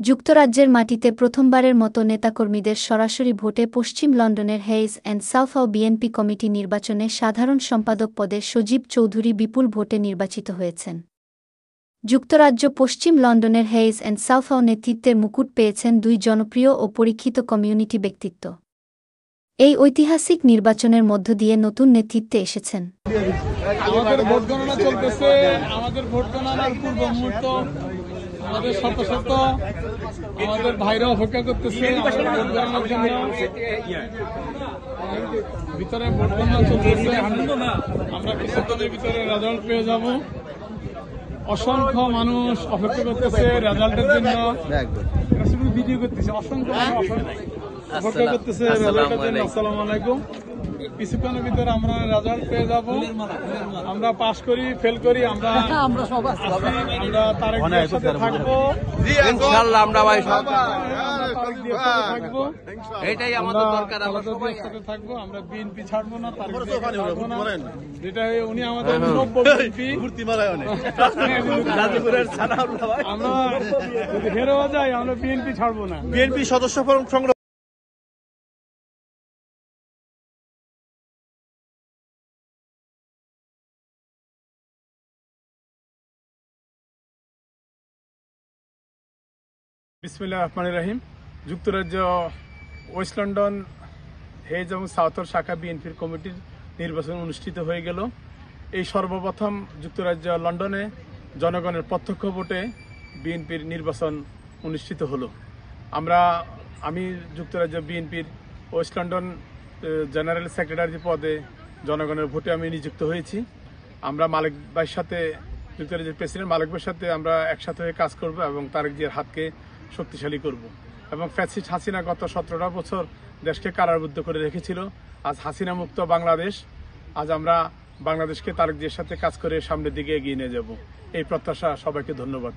যুক্তরাজ্যের মাটিতে প্রথমবারের মতো নেতাকর্মীদের সরাসরি ভোটে পশ্চিম লন্ডনের হেইজ অ্যান্ড সাউথহাও বিএনপি কমিটি নির্বাচনে সাধারণ সম্পাদক পদে সজীব চৌধুরী বিপুল ভোটে নির্বাচিত হয়েছেন। যুক্তরাজ্য পশ্চিম লন্ডনের হেইজ অ্যান্ড সাউথহাও নেতৃত্বের মুকুট পেয়েছেন দুই জনপ্রিয় ও পরীক্ষিত কমিউনিটি ব্যক্তিত্ব। এই ঐতিহাসিক নির্বাচনের মধ্য দিয়ে নতুন নেতৃত্বে এসেছেন। আমাদের ভোট গণনা চলতেছে। আমাদের ভোট গণনার পূর্ব মুহূর্ত আমাদের শত শত আমাদের ভাইরা অপেক্ষা করতেছে ভোট গণনার জন্য। ভিতরে ভোট গণনা চলতেছে। আমরা কিছুক্ষণের ভিতরে রেজাল্ট পেয়ে যাব। অসংখ্য মানুষ অপেক্ষা করতেছে রেজাল্টের জন্য। ভিডিও করতেছে, অসংখ্য অপেক্ষা করতেছে রেজাল্টের জন্য। আসসালামু আলাইকুম। কিছুক্ষণের ভিতরে আমরা রেজাল্ট পেয়ে যাব। আমরা পাস করি ফেল করি আমরা তারেক জিয়ার সাথে থাকবো ইনশাআল্লাহ। আমরা ভাই থাকবো, এটাই আমাদের দরকার। আমরা সবাই সাথে থাকবো। আমরা বিএনপি ছাড়বো না, তারেক জিয়াকে ছাড়বো না। যেটা উনি আমাদের নব্য বিএনপি। আমরা যদি হেরেও যাই আমরা বিএনপি ছাড়বো না। বিএনপি সদস্য সংগ্রহ বিসমিল্লাহির রহমানির রহিম। যুক্তরাজ্য ওয়েস্ট লন্ডন হেইজ এবং সাউথহাও শাখা বিএনপির কমিটির নির্বাচন অনুষ্ঠিত হয়ে গেল। এই সর্বপ্রথম যুক্তরাজ্য লন্ডনে জনগণের প্রত্যক্ষ ভোটে বিএনপির নির্বাচন অনুষ্ঠিত হলো। আমি যুক্তরাজ্য বিএনপির ওয়েস্ট লন্ডন জেনারেল সেক্রেটারি পদে জনগণের ভোটে আমি নিযুক্ত হয়েছি। আমরা মালিক ভাইয়ের সাথে, যুক্তরাজ্যের প্রেসিডেন্ট মালিক ভাইয়ের সাথে আমরা একসাথে হয়ে কাজ করব এবং তারেক জিয়ার হাতকে শক্তিশালী করব। এবং ফ্যাসিস্ট হাসিনা গত 17টা বছর দেশকে কারারুদ্ধ করে রেখেছিল। আজ হাসিনা মুক্ত বাংলাদেশ। আজ আমরা বাংলাদেশকে তারেক জিয়ার সাথে কাজ করে সামনের দিকে এগিয়ে নিয়ে যাব। এই প্রত্যাশা। সবাইকে ধন্যবাদ।